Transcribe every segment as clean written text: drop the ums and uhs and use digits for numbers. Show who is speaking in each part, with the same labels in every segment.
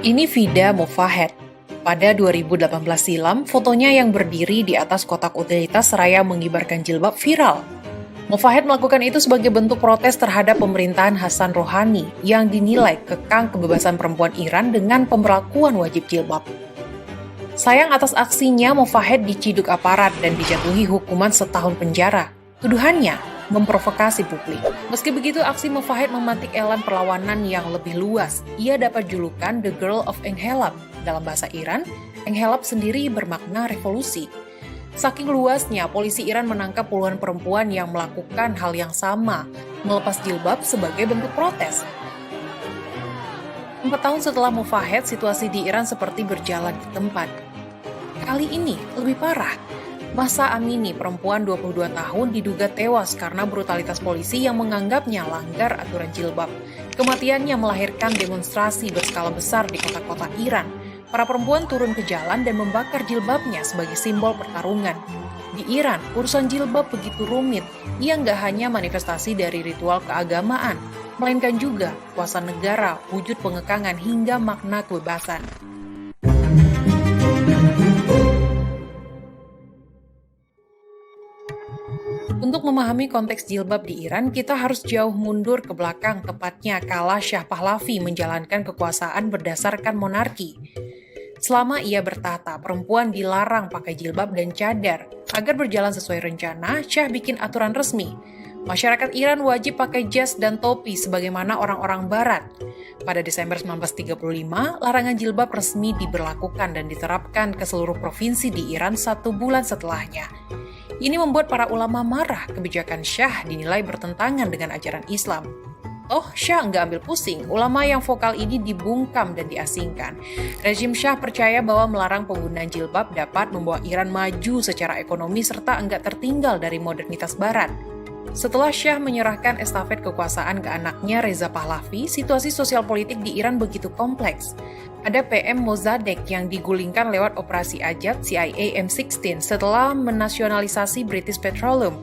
Speaker 1: Ini Vida Mofahed. Pada 2018 silam, fotonya yang berdiri di atas kotak utilitas seraya mengibarkan jilbab viral. Mofahed melakukan itu sebagai bentuk protes terhadap pemerintahan Hasan Rouhani yang dinilai kekang kebebasan perempuan Iran dengan pemberlakuan wajib jilbab. Sayang atas aksinya, Mofahed diciduk aparat dan dijatuhi hukuman setahun penjara. Tuduhannya memprovokasi publik. Meski begitu, aksi Mofahed memantik elan perlawanan yang lebih luas. Ia dapat julukan The Girl of Enghelab. Dalam bahasa Iran, Enghelab sendiri bermakna revolusi. Saking luasnya, polisi Iran menangkap puluhan perempuan yang melakukan hal yang sama, melepas jilbab sebagai bentuk protes. 4 tahun setelah Mofahed, situasi di Iran seperti berjalan di tempat. Kali ini lebih parah. Mahsa Amini, perempuan 22 tahun, diduga tewas karena brutalitas polisi yang menganggapnya langgar aturan jilbab. Kematiannya melahirkan demonstrasi berskala besar di kota-kota Iran. Para perempuan turun ke jalan dan membakar jilbabnya sebagai simbol pertarungan. Di Iran, urusan jilbab begitu rumit. Ia nggak hanya manifestasi dari ritual keagamaan, melainkan juga kuasa negara, wujud pengekangan hingga makna kebebasan. Untuk memahami konteks jilbab di Iran, kita harus jauh mundur ke belakang, tepatnya kala Shah Pahlavi menjalankan kekuasaan berdasarkan monarki. Selama ia bertahta, perempuan dilarang pakai jilbab dan cadar. Agar berjalan sesuai rencana, Shah bikin aturan resmi. Masyarakat Iran wajib pakai jas dan topi sebagaimana orang-orang barat. Pada Desember 1935, larangan jilbab resmi diberlakukan dan diterapkan ke seluruh provinsi di Iran 1 bulan setelahnya. Ini membuat para ulama marah. Kebijakan Shah dinilai bertentangan dengan ajaran Islam. Shah nggak ambil pusing, ulama yang vokal ini dibungkam dan diasingkan. Rezim Shah percaya bahwa melarang penggunaan jilbab dapat membawa Iran maju secara ekonomi serta enggak tertinggal dari modernitas barat. Setelah Shah menyerahkan estafet kekuasaan ke anaknya Reza Pahlavi, situasi sosial politik di Iran begitu kompleks. Ada PM Mossadegh yang digulingkan lewat operasi Ajat CIA M16 setelah menasionalisasi British Petroleum.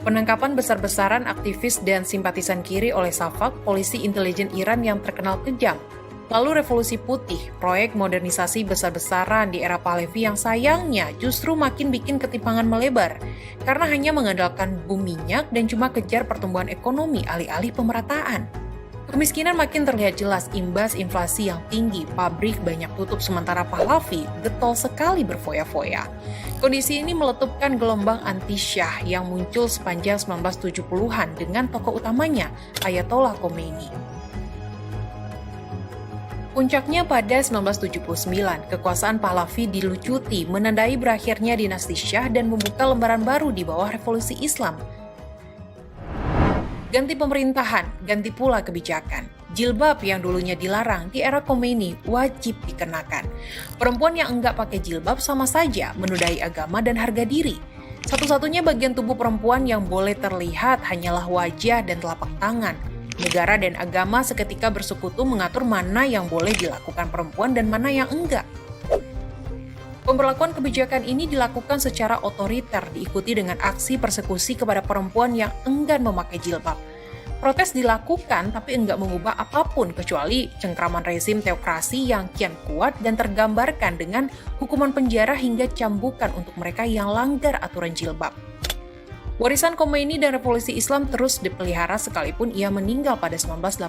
Speaker 1: Penangkapan besar-besaran aktivis dan simpatisan kiri oleh Safak, polisi intelijen Iran yang terkenal kejam. Lalu Revolusi Putih, proyek modernisasi besar-besaran di era Pahlavi yang sayangnya justru makin bikin ketimpangan melebar karena hanya mengandalkan boom minyak dan cuma kejar pertumbuhan ekonomi alih-alih pemerataan. Kemiskinan makin terlihat jelas imbas inflasi yang tinggi, pabrik banyak tutup sementara Pahlavi getol sekali berfoya-foya. Kondisi ini meletupkan gelombang anti-Shah yang muncul sepanjang 1970-an dengan tokoh utamanya, Ayatollah Khomeini. Puncaknya pada 1979, kekuasaan Pahlavi dilucuti, menandai berakhirnya dinasti Shah dan membuka lembaran baru di bawah revolusi Islam. Ganti pemerintahan, ganti pula kebijakan. Jilbab yang dulunya dilarang di era Khomeini wajib dikenakan. Perempuan yang enggak pakai jilbab sama saja menodai agama dan harga diri. Satu-satunya bagian tubuh perempuan yang boleh terlihat hanyalah wajah dan telapak tangan. Negara dan agama seketika bersekutu mengatur mana yang boleh dilakukan perempuan dan mana yang enggak. Pemberlakuan kebijakan ini dilakukan secara otoriter, diikuti dengan aksi persekusi kepada perempuan yang enggan memakai jilbab. Protes dilakukan tapi enggak mengubah apapun kecuali cengkraman rezim teokrasi yang kian kuat dan tergambarkan dengan hukuman penjara hingga cambukan untuk mereka yang langgar aturan jilbab. Warisan Khomeini dan revolusi Islam terus dipelihara sekalipun ia meninggal pada 1989.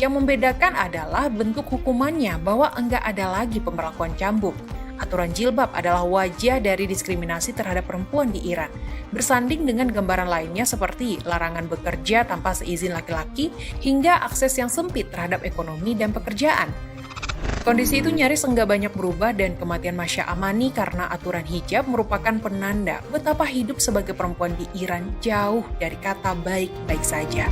Speaker 1: Yang membedakan adalah bentuk hukumannya bahwa enggak ada lagi pemberlakuan cambuk. Aturan jilbab adalah wajah dari diskriminasi terhadap perempuan di Iran. Bersanding dengan gambaran lainnya seperti larangan bekerja tanpa seizin laki-laki hingga akses yang sempit terhadap ekonomi dan pekerjaan. Kondisi itu nyaris enggak banyak berubah dan kematian Mahsa Amini karena aturan hijab merupakan penanda betapa hidup sebagai perempuan di Iran jauh dari kata baik-baik saja.